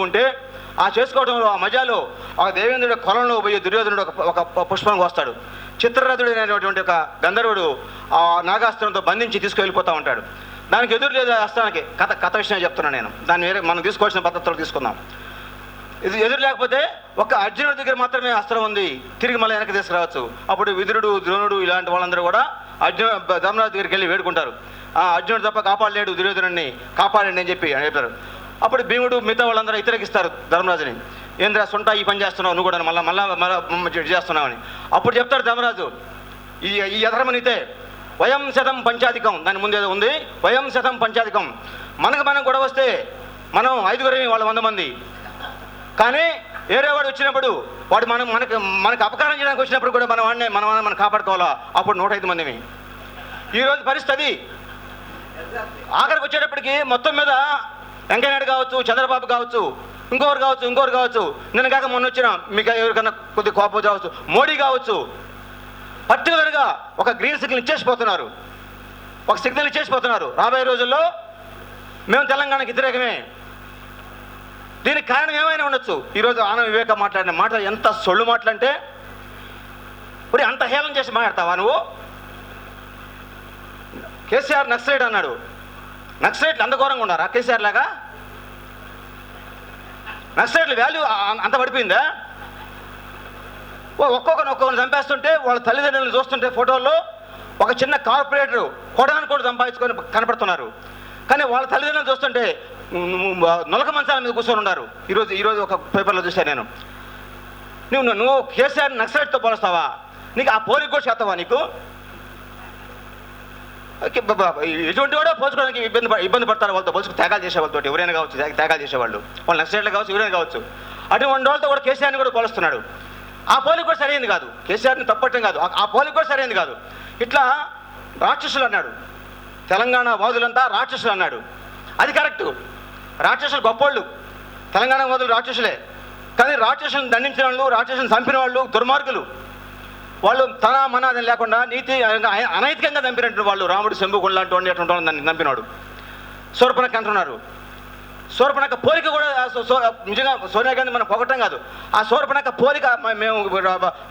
ఉంటే ఆ చేసుకోవడంలో ఆ మజాలో ఆ దేవేంద్రుడి కొలంలో పోయి దుర్యోధనుడు ఒక పుష్పం కోస్తాడు. చిత్రరథుడైనటువంటి ఒక గంధర్వుడు ఆ నాగాస్త్రంతో బంధించి తీసుకువెళ్ళిపోతూ ఉంటాడు. దానికి ఎదురు లేదు అస్త్రానికి. కథ విషయం చెప్తున్నాను నేను, దాన్ని వేరే మనం తీసుకోవాల్సిన పద్ధతిలో తీసుకుందాం. ఇది ఎదురు లేకపోతే ఒక అర్జునుడి దగ్గర మాత్రమే అస్త్రం ఉంది, తిరిగి మళ్ళీ వెనక్కి తీసుకురావచ్చు. అప్పుడు విదురుడు, ద్రోణుడు ఇలాంటి వాళ్ళందరూ కూడా ధర్మరాజు దగ్గరికి వెళ్ళి వేడుకుంటారు. అర్జునుడు తప్ప కాపాడలేడు, దుర్యోధనుడిని కాపాడండి అని చెప్తారు. అప్పుడు భీముడు మిగతా వాళ్ళందరూ వ్యతిరేకిస్తారు ధర్మరాజుని. ఏంద్రా సొంట ఈ పని చేస్తున్నావు నువ్వు కూడా, మళ్ళీ చేస్తున్నావని. అప్పుడు చెప్తాడు ధర్మరాజు, ఈ అధర్మనితే వయం శతం పంచాధికం, దాని ముందు ఏదో ఉంది, వయం శతం పంచాధికం. మనం గొడవ వస్తే మనం 5గురిమి, వాళ్ళు 100 మంది. కానీ వేరేవాడు వచ్చినప్పుడు వాడు మనకు అపకారం చేయడానికి వచ్చినప్పుడు కూడా మనం కాపాడుకోవాలా, అప్పుడు 105 మందిని. ఈరోజు పరిస్థితి ఆఖరికి వచ్చేటప్పటికి మొత్తం మీద వెంకయ్యనాయుడు కావచ్చు, చంద్రబాబు కావచ్చు, ఇంకోరు కావచ్చు, నిన్న కాక మొన్న వచ్చిన మీకు ఎవరికన్నా కొద్ది కోపం కావచ్చు, మోడీ కావచ్చు, పర్టికులర్గా ఒక గ్రీన్ సిగ్నల్ ఇచ్చేసిపోతున్నారు, ఒక సిగ్నల్ ఇచ్చేసిపోతున్నారు. రాబోయే రోజుల్లో మేము తెలంగాణకి వ్యతిరేకమే. దీనికి కారణం ఏమైనా ఉండొచ్చు. ఈరోజు ఆనంద వివేక మాట్లాడిన మాట ఎంత సొళ్ళు మాటలంటే, మరి అంత హేళన చేసి మాట్లాడతావా నువ్వు? కేసీఆర్ నక్సలైట్ అన్నాడు. నక్సలైట్లు అంత ఘోరంగా ఉన్నారా కేసీఆర్ లాగా? నక్సలైట్ల వాల్యూ అంత పడిపోయిందా? ఒక్కొక్కరిని చంపేస్తుంటే వాళ్ళ తల్లిదండ్రులను చూస్తుంటే ఫోటోల్లో ఒక చిన్న కార్పొరేటర్ కొడాన్ని కూడా సంపాదించుకొని కనపడుతున్నారు. కానీ వాళ్ళ తల్లిదండ్రులను చూస్తుంటే నొలక మంచాల మీద కూర్చొని ఉన్నారు. ఈరోజు ఒక పేపర్లో చూశాను నేను. నువ్వు కేసీఆర్ నక్సలైట్తో పోలుస్తావా? నీకు ఆ పోలిక కూడా చేస్తావా? నీకు ఎటువంటి కూడా పోల్చుకోవడానికి ఇబ్బంది పడతారు. వాళ్ళతో పోల్చుకు త్యాగాలు చేసే వాళ్ళతో, ఎవరైనా కావచ్చు త్యాగాలు చేసేవాళ్ళు, వాళ్ళు నక్సలైట్లు కావచ్చు, ఎవరైనా కావచ్చు. అటువంటి వాళ్ళతో కూడా కేసీఆర్ని కూడా పోలుస్తున్నాడు. ఆ పోలిక కూడా సరైనది కాదు. కేసీఆర్ని తప్పట్టం కాదు, ఆ పోలిక కూడా సరైనది కాదు. ఇట్లా రాక్షసులు అన్నాడు, తెలంగాణ వాదులంతా రాక్షసులు అన్నాడు. అది కరెక్టు. రాక్షసులు గొప్పోళ్ళు, తెలంగాణ వాదులు రాక్షసులే. కానీ రాక్షసులను దండించిన వాళ్ళు, రాక్షసులను చంపిన వాళ్ళు దుర్మార్గులు. వాళ్ళు తన మనాదని లేకుండా నీతి అనైతికంగా చంపినట్టు వాళ్ళు. రాముడు, శంభుగుండు లాంటి వాడిని అటువంటి వాళ్ళని చంపినాడు. శూర్పణఖ అంటున్నారు. శూర్పణఖ పోలిక కూడా నిజంగా సోనియా గాంధీ మనం పొగటం కాదు, ఆ శూర్పణఖ పోలిక మేము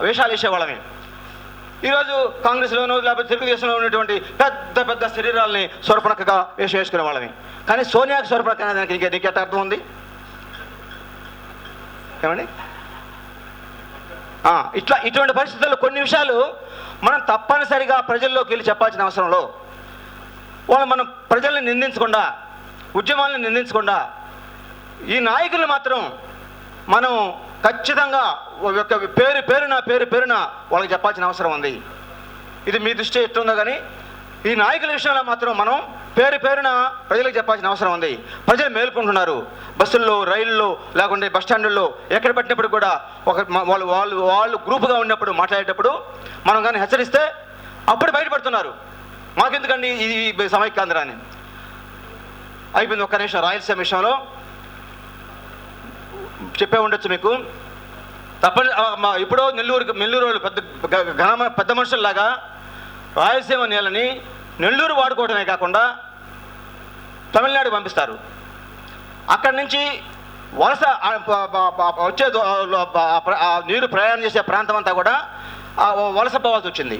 వేషాలు వేసేవాళ్ళమే. ఈరోజు కాంగ్రెస్లోనూ లేకపోతే తెలుగుదేశంలో ఉన్నటువంటి పెద్ద శరీరాలని శూర్పణఖగా వేసుకునే వాళ్ళమే. కానీ సోనియాకి శూర్పణఖ దానికి నీకు ఎట్ట అర్థం ఉంది? ఏమండి? ఇటువంటి పరిస్థితుల్లో కొన్ని విషయాలు మనం తప్పనిసరిగా ప్రజల్లోకి వెళ్ళి చెప్పాల్సిన అవసరంలో మనం ప్రజల్ని నిందించకుండా, ఉద్యమాలను నిందించకుండా, ఈ నాయకులు మాత్రం మనం ఖచ్చితంగా పేరున వాళ్ళకి చెప్పాల్సిన అవసరం ఉంది. ఇది మీ దృష్టి ఎట్లుందో కానీ ఈ నాయకుల విషయంలో మాత్రం మనం పేరున ప్రజలకు చెప్పాల్సిన అవసరం ఉంది. ప్రజలు మేల్కొంటున్నారు. బస్సుల్లో, రైళ్ళలో, లేకుంటే బస్ స్టాండుల్లో ఎక్కడ పెట్టినప్పుడు కూడా వాళ్ళు గ్రూపుగా ఉన్నప్పుడు మాట్లాడేటప్పుడు మనం కానీ హెచ్చరిస్తే అప్పుడు బయటపడుతున్నారు. మాకెందుకండి ఈ సమైక్యాంధ్ర అని. అయిపోయింది. ఒక్క నిమిషం. రాయలసీమ విషయంలో చెప్పే ఉండొచ్చు మీకు. ఇప్పుడు నెల్లూరు వాళ్ళు పెద్ద మనుషుల్లాగా రాయలసీమ నేలని నెల్లూరు వాడుకోవడమే కాకుండా తమిళనాడు పంపిస్తారు. అక్కడి నుంచి వలస వచ్చే నీరు ప్రయాణం చేసే ప్రాంతం అంతా కూడా వలస పోవాల్సి వచ్చింది.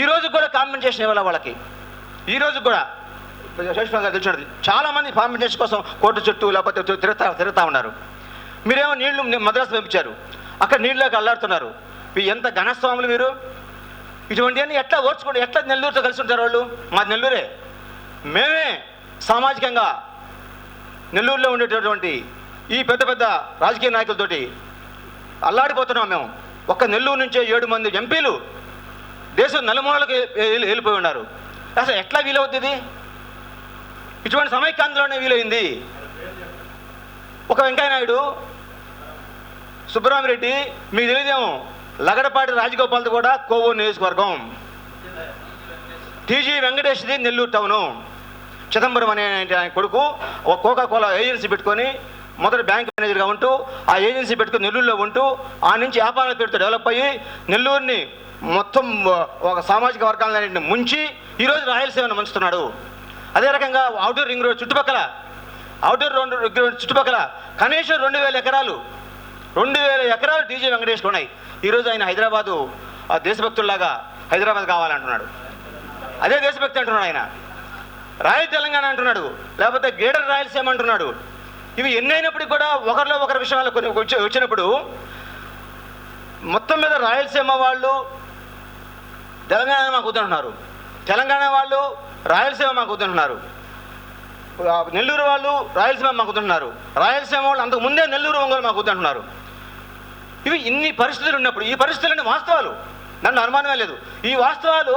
ఈరోజు కూడా కాంపెన్సేషన్ ఇవ్వాలి వాళ్ళకి. ఈరోజు కూడా శేష్ గారు తెలిసినది చాలామంది కాంపెన్సేషన్ కోసం కోర్టు చుట్టూ లేకపోతే తిరుగుతూ ఉన్నారు. మీరేమో నీళ్లు మద్రాసు పంపించారు, అక్కడ నీళ్ళలోకి అల్లాడుతున్నారు. ఎంత ఘనస్వాములు మీరు! ఇటువంటివన్నీ ఎట్లా ఓర్చుకుంటే ఎట్లా నెల్లూరుతో కలిసి ఉంటారు వాళ్ళు? మాది నెల్లూరే. మేమే సామాజికంగా నెల్లూరులో ఉండేటటువంటి ఈ పెద్ద రాజకీయ నాయకులతోటి అల్లాడిపోతున్నాం మేము. ఒక్క నెల్లూరు నుంచే 7 మంది ఎంపీలు దేశం నలుమూలలకు వెళ్ళిపోయి ఉన్నారు. అసలు ఎట్లా వీలవుతుంది? ఇటువంటి సమైక్యాంధ్రలోనే వీలైంది. ఒక వెంకయ్యనాయుడు, సుబ్బరామిరెడ్డి, మీకు తెలియదేమో, లగడపాటి రాజగోపాల్ది కూడా కోవూరు నియోజకవర్గం. టీజీ వెంకటేష్ది నెల్లూరు టౌను. చిదంబరం అనే ఆయన కొడుకు ఒక కోకాకోలా ఏజెన్సీ పెట్టుకొని మొదటి బ్యాంక్ మేనేజర్గా ఉంటూ ఆ ఏజెన్సీ పెట్టుకుని నెల్లూరులో ఉంటూ ఆ నుంచి వ్యాపారాల పేరుతో డెవలప్ అయ్యి నెల్లూరుని మొత్తం ఒక సామాజిక వర్గాలన్నింటిని ముంచి ఈరోజు రాయలసీమను ముంచుతున్నాడు. అదే రకంగా ఔటర్ రింగ్ రోడ్ చుట్టుపక్కల అవుటర్ చుట్టుపక్కల కనీసం 2000 ఎకరాలు 2000 ఎకరాలు టీజీ వెంకటేష్కి ఉన్నాయి. ఈరోజు ఆయన హైదరాబాదు దేశభక్తుల్లాగా హైదరాబాద్ కావాలంటున్నాడు. అదే దేశభక్తి అంటున్నాడు ఆయన. రాయల్ తెలంగాణ అంటున్నాడు, లేకపోతే గేడర్ రాయలసీమ అంటున్నాడు. ఇవి ఎన్నైనప్పటికీ కూడా ఒకరిలో ఒకరి విషయాలు కొన్ని వచ్చినప్పుడు మొత్తం మీద రాయలసీమ వాళ్ళు తెలంగాణ మాకు వద్దంటున్నారు, తెలంగాణ వాళ్ళు రాయలసీమ మాకు వద్దంటున్నారు, నెల్లూరు వాళ్ళు రాయలసీమ మాకు వద్దంటున్నారు, రాయలసీమ వాళ్ళు అంతకు ముందే నెల్లూరు ఒంగోలు మాకు వద్దంటున్నారు. ఇవి ఇన్ని పరిస్థితులు ఉన్నప్పుడు, ఈ పరిస్థితులన్నీ వాస్తవాలు, నన్ను అనుమానమే లేదు. ఈ వాస్తవాలు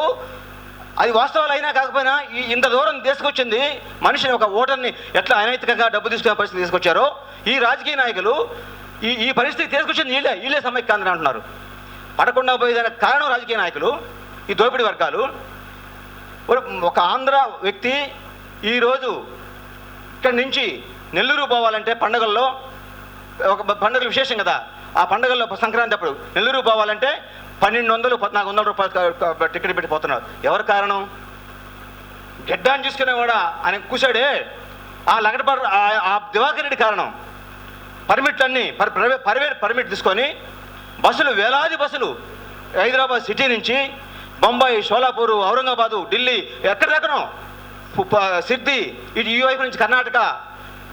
అది వాస్తవాలు అయినా కాకపోయినా ఇంత దూరం తీసుకొచ్చింది మనిషిని, ఒక ఓటర్ని ఎట్లా అనైతికంగా డబ్బు తీసుకునే పరిస్థితి తీసుకొచ్చారో ఈ రాజకీయ నాయకులు ఈ పరిస్థితి తీసుకొచ్చింది వీళ్ళే సమైక్యాంధ్ర అంటున్నారు. పడకుండా పోయేదానికి కారణం రాజకీయ నాయకులు, ఈ దోపిడీ వర్గాలు. ఒక ఆంధ్ర వ్యక్తి ఈరోజు ఇక్కడి నుంచి నెల్లూరు పోవాలంటే పండుగల్లో, ఒక పండుగలు విశేషం కదా, ఆ పండుగల్లో సంక్రాంతి అప్పుడు నెల్లూరు పోవాలంటే 1200-1400 రూపాయలు టికెట్ పెట్టిపోతున్నారు. ఎవరి కారణం? గెడ్డాన్ని చూసుకునేవాడా ఆయన కూసాడే ఆ లగడపాడు ఆ దివాకర్ రెడ్డి కారణం. పర్మిట్లన్నీ ప్రైవేట్ పర్మిట్ తీసుకొని బస్సులు, వేలాది బస్సులు హైదరాబాద్ సిటీ నుంచి బొంబాయి, షోలాపూరు, ఔరంగాబాదు, ఢిల్లీ, ఎక్కడెక్కడో సిద్ధి, ఇటు ఈ వైపు నుంచి కర్ణాటక,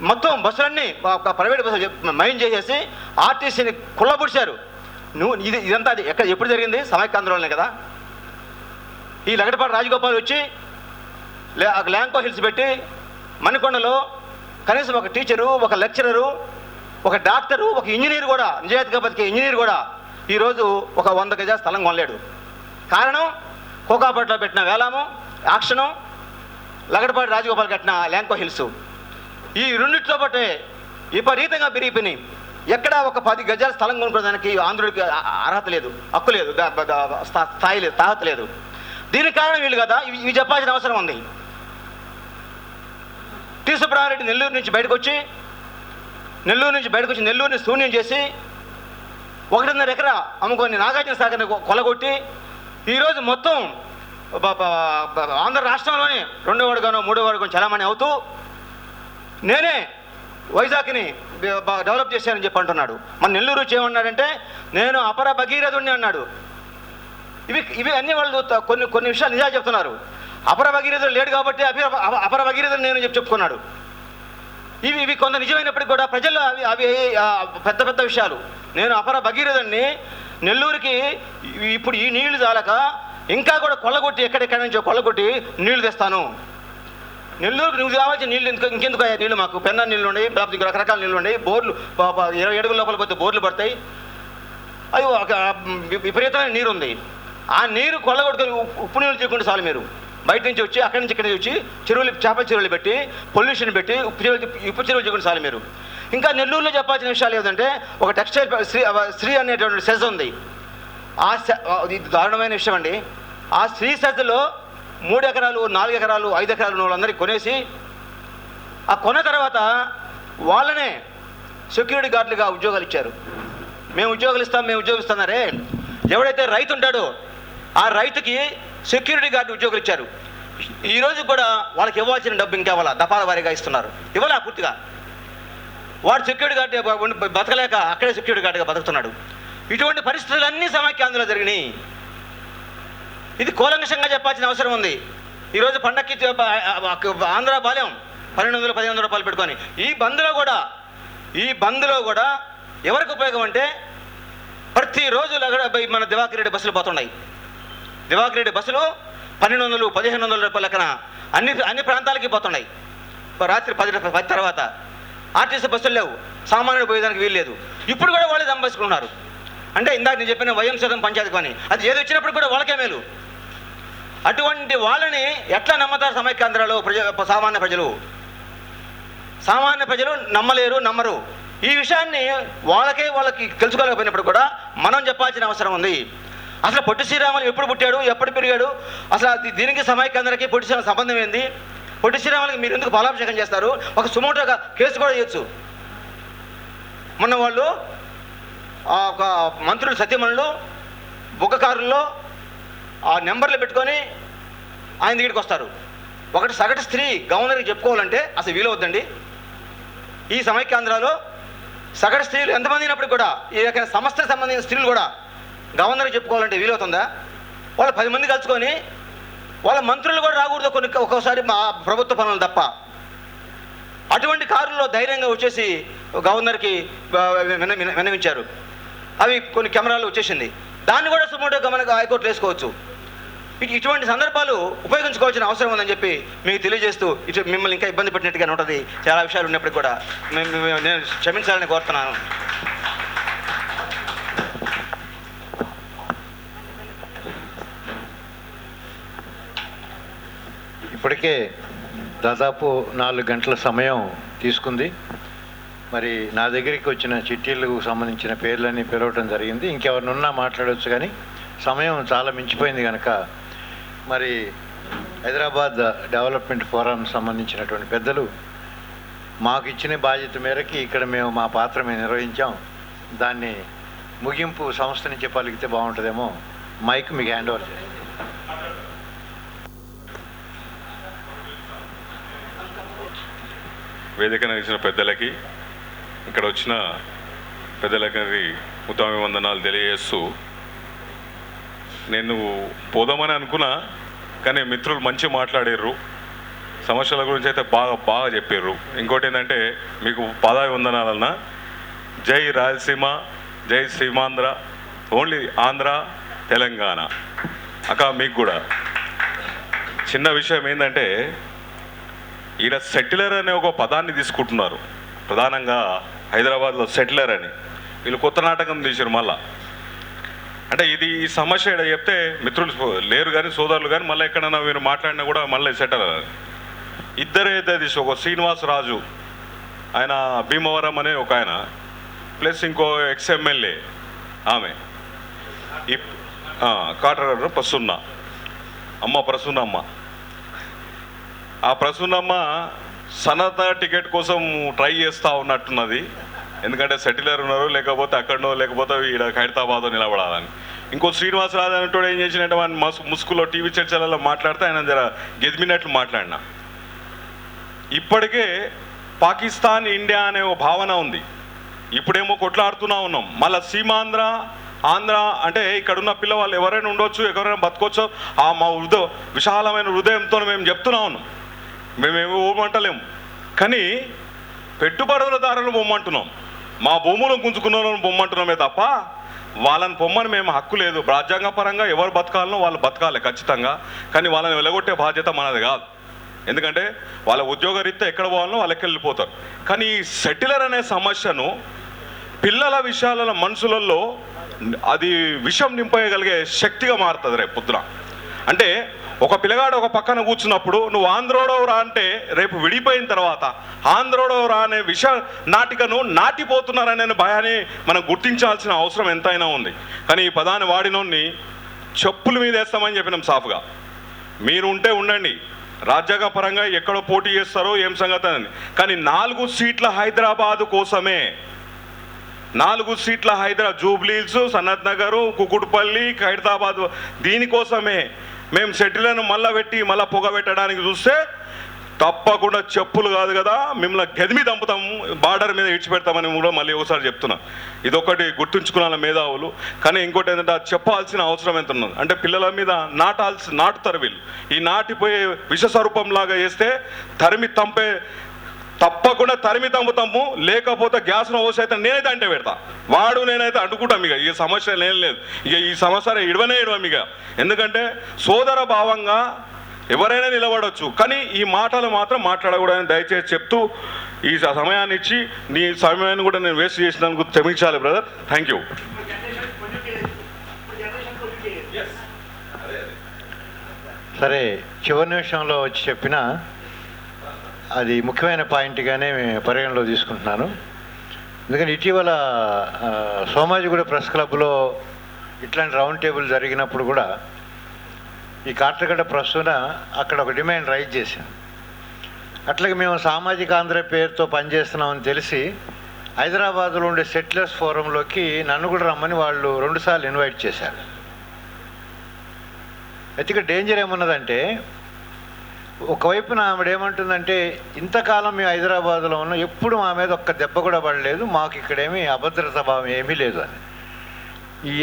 మొత్తం బస్సులన్నీ ప్రైవేట్ బస్సులు మైన్ చేసేసి ఆర్టీసీని కుళ్ళబుడిచారు. ఇదంతా అది ఎప్పుడు జరిగింది? సమైక్యాంధ్రలోనే కదా. ఈ లగడపాటి రాజగోపాల్ వచ్చి ల్యాంకో హిల్స్ పెట్టి మణికొండలో కనీసం ఒక టీచరు, ఒక లెక్చరరు, ఒక డాక్టరు, ఒక ఇంజనీర్ కూడా, నిజాయితీగా బతికే ఇంజనీర్ కూడా ఈరోజు ఒక 100 గజాల స్థలం కొనలేడు. కారణం కోకాపట్లో పెట్టిన వేలాము యాక్షను, లగడపాటి రాజగోపాల్ కట్టిన ల్యాంకో హిల్స్. ఈ రెండిట్లో బట్టే విపరీతంగా పెరిగిపోయినాయి. ఎక్కడ ఒక 10 గజాల స్థలం కొనుక్కోవడానికి ఆంధ్రుడికి అర్హత లేదు, హక్కు లేదు, స్థాయి లేదు, తాహత లేదు. దీనికి కారణం వీళ్ళు కదా. ఇవి చెప్పాల్సిన అవసరం ఉంది. టి సుబ్రహ్మణ్యారెడ్డి నెల్లూరు నుంచి బయటకు వచ్చి నెల్లూరుని శూన్యం చేసి 1.5 ఎకరా అమ్ముకొని నాగార్జున సాగర్ని కొలగొట్టి ఈరోజు మొత్తం ఆంధ్ర రాష్ట్రంలోనే 2వ వాడుగానో 3వ వాడుగానో చలామణి అవుతూ నేనే వైజాగ్ని డెవలప్ చేశానని చెప్పి అంటున్నాడు. మన నెల్లూరు వచ్చి ఏమన్నాడంటే నేను అపర భగీరథుడిని అన్నాడు. ఇవి అన్ని వాళ్ళు కొన్ని విషయాలు నిజాలు చెప్తున్నారు. అపర భగీరథుడు లేడు కాబట్టి అపర భగీరథుడు నేను చెప్పుకున్నాడు. ఇవి కొంత నిజమైనప్పటికీ కూడా ప్రజల్లో అవి పెద్ద విషయాలు. నేను అపర భగీరథుడిని, నెల్లూరుకి ఇప్పుడు ఈ నీళ్లు చాలక ఇంకా కూడా కొల్లగొట్టి ఎక్కడెక్కడి నుంచో కొల్లగొట్టి నీళ్లు తెస్తాను. నెల్లూరుకు నువ్వు కావాల్సిన నీళ్ళు ఇంకెందుకు అయ్యా నీళ్ళు? మాకు పెన్నా నీళ్ళు ఉన్నాయి, లేకపోతే రకరకాల నీళ్ళు ఉన్నాయి, బోర్లు 20 అడుగుల లోపల పోతే బోర్లు పడతాయి. అవి ఒక విపరీతమైన నీరు ఉంది. ఆ నీరు కొల్లగొట్టుకొని ఉప్పు నీళ్ళు చేయకుండా చాలు. మీరు బయట నుంచి వచ్చి అక్కడి నుంచి ఇక్కడి నుంచి వచ్చి చేపల చెరువులు పెట్టి పొల్యూషన్ పెట్టి ఉప్పు చెరువులు చేయకుండా చాలు మీరు. ఇంకా నెల్లూరులో చెప్పాల్సిన విషయాలు ఏదంటే ఒక టెక్స్టైల్ శ్రీ అనేటువంటి సెజ్ ఉంది. ఇది దారుణమైన విషయం అండి. ఆ శ్రీ సెజ్లో 3 ఎకరాలు, 4 ఎకరాలు, 5 ఎకరాలు వాళ్ళందరికీ కొనేసి ఆ కొన్న తర్వాత వాళ్ళనే సెక్యూరిటీ గార్డులుగా ఉద్యోగాలు ఇచ్చారు. మేము ఉద్యోగాలు ఇస్తున్నారే. ఎవడైతే రైతు ఉంటాడో ఆ రైతుకి సెక్యూరిటీ గార్డు ఉద్యోగులు ఇచ్చారు. ఈరోజు కూడా వాళ్ళకి ఇవ్వాల్సిన డబ్బు ఇంకేవాళ్ళ దఫాల వారీగా ఇస్తున్నారు. ఇవ్వాలా పూర్తిగా. వాడు సెక్యూరిటీ గార్డు బతకలేక అక్కడే సెక్యూరిటీ గార్డుగా బతుకుతున్నాడు. ఇటువంటి పరిస్థితులన్నీ సమైక్యాంధ్రలో జరిగినాయి. ఇది కూలంకషంగా చెప్పాల్సిన అవసరం ఉంది. ఈరోజు పండక్కి ఆంధ్ర బాల్యం 1200-1500 రూపాయలు పెట్టుకొని ఈ బంద్లో కూడా ఎవరికి ఉపయోగం అంటే ప్రతిరోజు మన దివాకర్ రెడ్డి బస్సులు పోతున్నాయి. దివాకర్ రెడ్డి బస్సులు 1200-1500 రూపాయల లెక్కన అన్ని ప్రాంతాలకి పోతున్నాయి. రాత్రి 10 తర్వాత ఆర్టీసీ బస్సులు లేవు, సామాన్యుడు పోయేదానికి వీలు లేదు. ఇప్పుడు కూడా వాళ్ళే సంపాదించుకుంటున్నారు. అంటే ఇందాక నేను చెప్పిన వయం పంచాయతీ పని అది ఏది వచ్చినప్పుడు కూడా వాళ్ళకే మేలు. అటువంటి వాళ్ళని ఎట్లా నమ్మతారు సమైక్యాంధ్రలో సామాన్య ప్రజలు నమ్మరు. ఈ విషయాన్ని వాళ్ళకి తెలుసుకోలేకపోయినప్పుడు కూడా మనం చెప్పాల్సిన అవసరం ఉంది. అసలు పొట్టి శ్రీరాములు ఎప్పుడు పుట్టాడు, ఎప్పుడు పెరిగాడు, అసలు దీనికి సమైక్యాంధ్రకి పొట్టి శ్రీరాములు సంబంధం ఏంది? పొట్టి శ్రీరాములకి మీరు ఎందుకు బలాభిషేకం చేస్తారు? ఒక సుమోటోగా కేసు కూడా చేయొచ్చు. మొన్న వాళ్ళు ఒక మంత్రులు సత్యమణులు బుగ్గకారుల్లో ఆ నెంబర్లు పెట్టుకొని ఆయన దగ్గరికి వస్తారు. ఒకటి సగటు స్త్రీ గవర్నర్కి చెప్పుకోవాలంటే అసలు వీలవద్దండి. ఈ సమైక్యాంధ్రాలో సగటు స్త్రీలు ఎంతమంది అయినప్పుడు కూడా ఈ రకమైన సంస్థకు సంబంధించిన స్త్రీలు కూడా గవర్నర్కి చెప్పుకోవాలంటే వీలవుతుందా? వాళ్ళు 10 మంది కలుసుకొని వాళ్ళ మంత్రులు కూడా రాకూడదు ఒక్కోసారి మా ప్రభుత్వ పనులు తప్ప. అటువంటి కారుల్లో ధైర్యంగా వచ్చేసి గవర్నర్కి విన్నవించారు. అవి కొన్ని కెమెరాలు వచ్చేసింది. దాన్ని కూడా సుమోటో గమనిక హైకోర్టులో వేసుకోవచ్చు. ఇటువంటి సందర్భాలు ఉపయోగించుకోవాల్సిన అవసరం ఉందని చెప్పి మీకు తెలియజేస్తూ మిమ్మల్ని ఇంకా ఇబ్బంది పెట్టినట్టుగా ఉంటుంది. చాలా విషయాలు ఉన్నప్పటికీ కూడా నేను క్షమించాలని కోరుతున్నాను. ఇప్పటికే దాదాపు 4 గంటల సమయం తీసుకుంది. మరి నా దగ్గరికి వచ్చిన చిట్టీలకు సంబంధించిన పేర్లన్నీ పిలవటం జరిగింది. ఇంకెవరినున్నా మాట్లాడవచ్చు, కానీ సమయం చాలా మించిపోయింది కనుక మరి హైదరాబాద్ డెవలప్మెంట్ ఫోరం సంబంధించినటువంటి పెద్దలు మాకు ఇచ్చిన బాధ్యత మేరకి ఇక్కడ మేము మా పాత్ర మేము నిర్వహించాం. దాన్ని ముగింపు సంస్థ నుంచి పలికితే బాగుంటుందేమో. మైక్ మీకు హ్యాండ్ ఓవర్ చేస్తాను. వేదికను ఇచ్చిన పెద్దలకి, ఇక్కడ వచ్చిన పెద్దలకి ఉత్తమాభివందనాలు తెలియజేస్తూ, నేను పోదామని అనుకున్నా కానీ మిత్రులు మంచి మాట్లాడారు, సమస్యల గురించి అయితే బాగా చెప్పారు. ఇంకోటి ఏంటంటే మీకు పాదాభివందనాలన్నా జై రాయలసీమ, జై సీమాంధ్ర, ఓన్లీ ఆంధ్ర తెలంగాణ. అక్క మీకు కూడా చిన్న విషయం ఏంటంటే ఈయన సెటిలర్ అనే ఒక పదాన్ని తీసుకుంటున్నారు. ప్రధానంగా హైదరాబాద్లో సెటిలర్ అని వీళ్ళు కొత్త నాటకం తీశారు. మళ్ళా అంటే ఇది ఈ సమస్య ఇక్కడ చెప్తే మిత్రులు లేరు కానీ సోదరులు కానీ మళ్ళీ ఎక్కడైనా మీరు మాట్లాడినా కూడా మళ్ళీ సెటిలర్ ఇద్దరే తీసి ఒక శ్రీనివాసరాజు ఆయన భీమవరం అనే ఒక ఆయన ప్లస్ ఇంకో ఎక్స్ఎమ్మెల్యే ఆమె కాటగారు ప్రసన్న అమ్మ ప్రసన్నమ్మ. ఆ ప్రసన్నమ్మ సన్నత టికెట్ కోసం ట్రై చేస్తూ ఉన్నట్టున్నది. ఎందుకంటే సెటిలర్ ఉన్నారు, లేకపోతే అక్కడనో లేకపోతే ఈడ ఖైరతాబాద్లో నిలబడాలని. ఇంకో శ్రీనివాసరాజు అనేటోడు ఏం చేసినట్టు ఆయన ముసుగులో టీవీ చర్చలలో మాట్లాడితే ఆయన జర గెదిమినట్లు మాట్లాడినా. ఇప్పటికే పాకిస్తాన్ ఇండియా అనే ఒక భావన ఉంది. ఇప్పుడేమో కొట్లాడుతూనే ఉన్నాం. మళ్ళీ సీమాంధ్ర ఆంధ్ర అంటే ఇక్కడున్న పిల్లవాళ్ళు ఎవరైనా ఉండొచ్చు, ఎవరైనా బతకొచ్చు. మా విశాలమైన హృదయంతో మేము చెప్తూనే ఉన్నాం. మేమేమో పోమంటలేము, కానీ పెట్టుబడులదారులను బొమ్మంటున్నాం. మా భూములను గుంజుకున్న వాళ్ళని బొమ్మంటున్నామే తప్ప వాళ్ళని పొమ్మని మేము హక్కు లేదు. రాజ్యాంగపరంగా ఎవరు బతకాలనో వాళ్ళు బతకాలి ఖచ్చితంగా, కానీ వాళ్ళని వెలగొట్టే బాధ్యత మనది కాదు. ఎందుకంటే వాళ్ళ ఉద్యోగరీత్యా ఎక్కడ పోవాలనో వాళ్ళకి వెళ్ళిపోతారు. కానీ ఈ సెటిలర్ అనే సమస్యను పిల్లల విషయాల మనసులలో అది విషం నింపగలిగే శక్తిగా మారుతుంది రేపు పొద్దున. అంటే ఒక పిల్లగాడు ఒక పక్కన కూర్చున్నప్పుడు నువ్వు ఆంధ్రోడవరా అంటే రేపు విడిపోయిన తర్వాత ఆంధ్రోడవరా అనే విష నాటికను నాటిపోతున్నారనే భయాన్ని మనం గుర్తించాల్సిన అవసరం ఎంతైనా ఉంది. కానీ ఈ పదాన్ని వాడినోన్ని చెప్పుల మీద వేస్తామని చెప్పినాం సాఫ్గా. మీరు ఉంటే ఉండండి, రాజ్యాంగ పరంగా ఎక్కడో పోటీ చేస్తారో ఏం సంగతి అని. కానీ 4 సీట్ల హైదరాబాదు కోసమే, 4 సీట్ల జూబ్లీహిల్స్, సనత్ నగరు, కుకుట్పల్లి, ఖైరతాబాద్ దీనికోసమే మేము సెటిలను మళ్ళా పెట్టి మళ్ళీ పొగ పెట్టడానికి చూస్తే తప్పకుండా చెప్పులు కాదు కదా మిమ్మల్ని గదిమి దంపుతాము, బార్డర్ మీద ఇడిచిపెడతామని కూడా మళ్ళీ ఒకసారి చెప్తున్నా. ఇదొకటి గుర్తుంచుకున్న మేధావులు. కానీ ఇంకోటి ఏంటంటే అది చెప్పాల్సిన అవసరం ఎంత ఉన్నది అంటే పిల్లల మీద నాటుతారు వీళ్ళు. ఈ నాటిపోయే విషస్వరూపంలాగా చేస్తే తప్పకుండా తరిమి తంపుతాము. లేకపోతే గ్యాస్ను ఓసి అయితే నేనైతే అంటే పెడతా, వాడు నేనైతే అడ్డుకుంటాం. ఇక ఈ సమస్య ఏం లేదు. ఇక ఈ సమస్య ఇడవం ఇక. ఎందుకంటే సోదర భావంగా ఎవరైనా నిలబడవచ్చు, కానీ ఈ మాటలు మాత్రం మాట్లాడకూడదని దయచేసి చెప్తూ ఈ సమయాన్ని ఇచ్చి నీ సమయాన్ని కూడా నేను వేస్ట్ చేసినందుకు క్షమించాలి బ్రదర్. Thank you. సరే, చివరి నిమిషంలో వచ్చి చెప్పిన అది ముఖ్యమైన పాయింట్గానే పరిగణలో తీసుకుంటున్నాను. ఎందుకంటే ఇటీవల సోమాజిగూడ ప్రెస్ క్లబ్లో ఇట్లాంటి రౌండ్ టేబుల్ జరిగినప్పుడు కూడా ఈ కాట్రగడ్డ ప్రస్తుత అక్కడ ఒక డిమాండ్ రైజ్ చేశాం. అట్లాగే మేము సామాజిక ఆంధ్ర పేరుతో పనిచేస్తున్నామని తెలిసి హైదరాబాద్లో ఉండే సెటిలర్స్ ఫోరంలోకి నన్ను కూడా రమ్మని వాళ్ళు 2 సార్లు ఇన్వైట్ చేశారు. అయితే ఇక్కడ డేంజర్ ఏమన్నదంటే ఒకవైపున ఆవిడ ఏమంటుందంటే, ఇంతకాలం మేము హైదరాబాద్లో ఉన్నాం, ఎప్పుడు మా మీద ఒక్క దెబ్బ కూడా పడలేదు, మాకు ఇక్కడేమీ అభద్రతా భావం ఏమీ లేదు అని.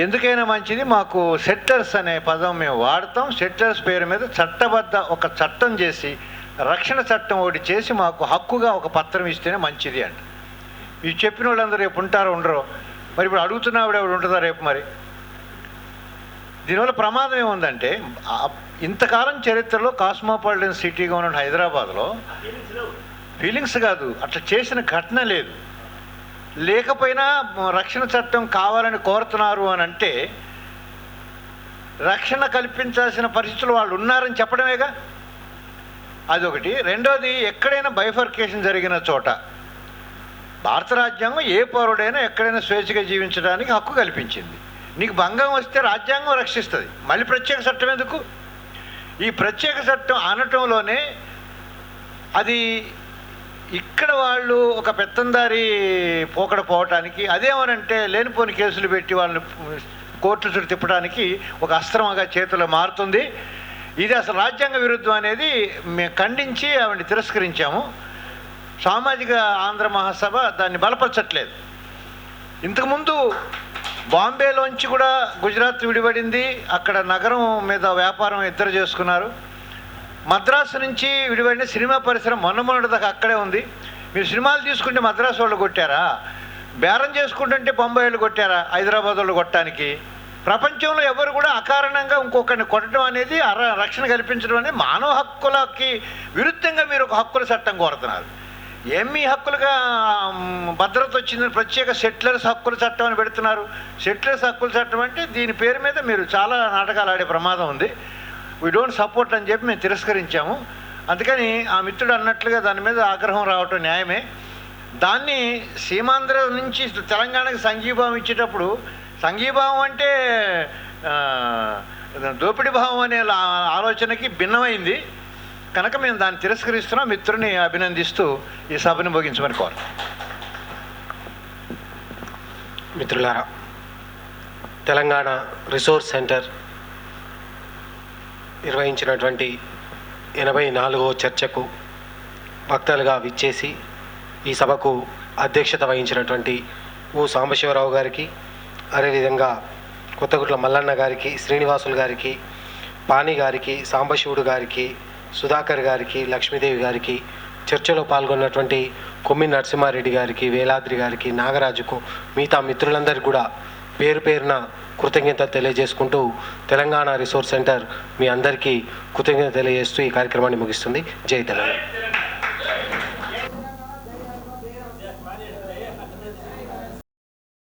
ఎందుకైనా మంచిది, మాకు సెట్లర్స్ అనే పదం మేము వాడతాం, సెట్లర్స్ పేరు మీద చట్టబద్ధ ఒక చట్టం చేసి, రక్షణ చట్టం ఒకటి చేసి మాకు హక్కుగా ఒక పత్రం ఇస్తేనే మంచిది అంట. ఇవి చెప్పిన వాళ్ళందరూ రేపు ఉంటారో ఉండరో మరి. ఇప్పుడు అడుగుతున్నా ఆవిడ ఉంటుందా రేపు? మరి దీనివల్ల ప్రమాదం ఏముందంటే, ఇంతకాలం చరిత్రలో కాస్మోపాలిటన్ సిటీగా ఉన్న హైదరాబాద్లో ఫీలింగ్స్ కాదు, అట్లా చేసిన ఘటన లేదు. లేకపోయినా రక్షణ చట్టం కావాలని కోరుతున్నారు అని అంటే రక్షణ కల్పించాల్సిన పరిస్థితులు వాళ్ళు ఉన్నారని చెప్పడమేగా. అదొకటి. రెండోది, ఎక్కడైనా బైఫర్కేషన్ జరిగిన చోట భారత రాజ్యాంగం ఏ పౌరుడైనా ఎక్కడైనా స్వేచ్ఛగా జీవించడానికి హక్కు కల్పించింది. నీకు భంగం వస్తే రాజ్యాంగం రక్షిస్తుంది, మళ్ళీ ప్రత్యేక చట్టం ఎందుకు? ఈ ప్రత్యేక చట్టం అనటంలోనే అది ఇక్కడ వాళ్ళు ఒక పెత్తందారి పోకడ పోవటానికి, అదేమనంటే లేనిపోని కేసులు పెట్టి వాళ్ళని కోర్టుల చుట్టూ తిప్పడానికి ఒక అస్త్రంగా చేతిలో మారుతుంది. ఇది అసలు రాజ్యాంగ విరుద్ధం అనేది మేము ఖండించి ఆవిడని తిరస్కరించాము. సామాజిక ఆంధ్ర మహాసభ దాన్ని బలపరచట్లేదు. ఇంతకుముందు బాంబేలోంచి కూడా గుజరాత్ విడిపడింది, అక్కడ నగరం మీద వ్యాపారం ఇద్దరు చేసుకున్నారు. మద్రాసు నుంచి విడిపడిన సినిమా పరిశ్రమ మొన్నటి దాకా అక్కడే ఉంది. మీరు సినిమాలు తీసుకుంటే మద్రాసు వాళ్ళు కొట్టారా? బేరం చేసుకుంటుంటే బొంబాయి వాళ్ళు కొట్టారా హైదరాబాద్ వాళ్ళు కొట్టడానికి? ప్రపంచంలో ఎవరు కూడా అకారణంగా ఇంకొకరిని కొట్టడం అనేది, రక్షణ కల్పించడం అనేది మానవ హక్కులకి విరుద్ధంగా మీరు ఒక హక్కుల చట్టం కోరుతున్నారు. ఏమి హక్కులుగా భద్రత వచ్చిందని ప్రత్యేక సెటిలర్స్ హక్కుల చట్టం అని పెడుతున్నారు. సెటిలర్స్ హక్కుల చట్టం అంటే దీని పేరు మీద మీరు చాలా నాటకాలు ఆడే ప్రమాదం ఉంది. వీ డోంట్ సపోర్ట్ అని చెప్పి మేము తిరస్కరించాము. అందుకని ఆ మిత్రుడు అన్నట్లుగా దాని మీద ఆగ్రహం రావటం న్యాయమే. దాన్ని సీమాంధ్ర నుంచి తెలంగాణకి సంఘీభావం ఇచ్చేటప్పుడు, సంఘీభావం అంటే దోపిడీ భావం అనే ఆలోచనకి భిన్నమైంది కనుక మేము దాన్ని తిరస్కరిస్తున్నాం. మిత్రుని అభినందిస్తూ ఈ సభను ముగించమని కోరు. మిత్రులారా, తెలంగాణ రిసోర్స్ సెంటర్ నిర్వహించినటువంటి 84వ చర్చకు వక్తలుగా విచ్చేసి ఈ సభకు అధ్యక్షత వహించినటువంటి సాంబశివరావు గారికి, అదేవిధంగా కొత్తగుట్ల మల్లన్న గారికి, శ్రీనివాసులు గారికి, పాణి గారికి, సాంబశివుడు గారికి, సుధాకర్ గారికి, లక్ష్మీదేవి గారికి, చర్చలో పాల్గొన్నటువంటి కొమ్మి నరసింహారెడ్డి గారికి, వేలాద్రి గారికి, నాగరాజుకు, మిగతా మిత్రులందరికీ కూడా పేరు పేరున కృతజ్ఞత తెలియజేసుకుంటూ తెలంగాణ రిసోర్స్ సెంటర్ మీ అందరికీ కృతజ్ఞత తెలియజేస్తూ ఈ కార్యక్రమాన్ని ముగిస్తుంది. జై తెలంగాణ.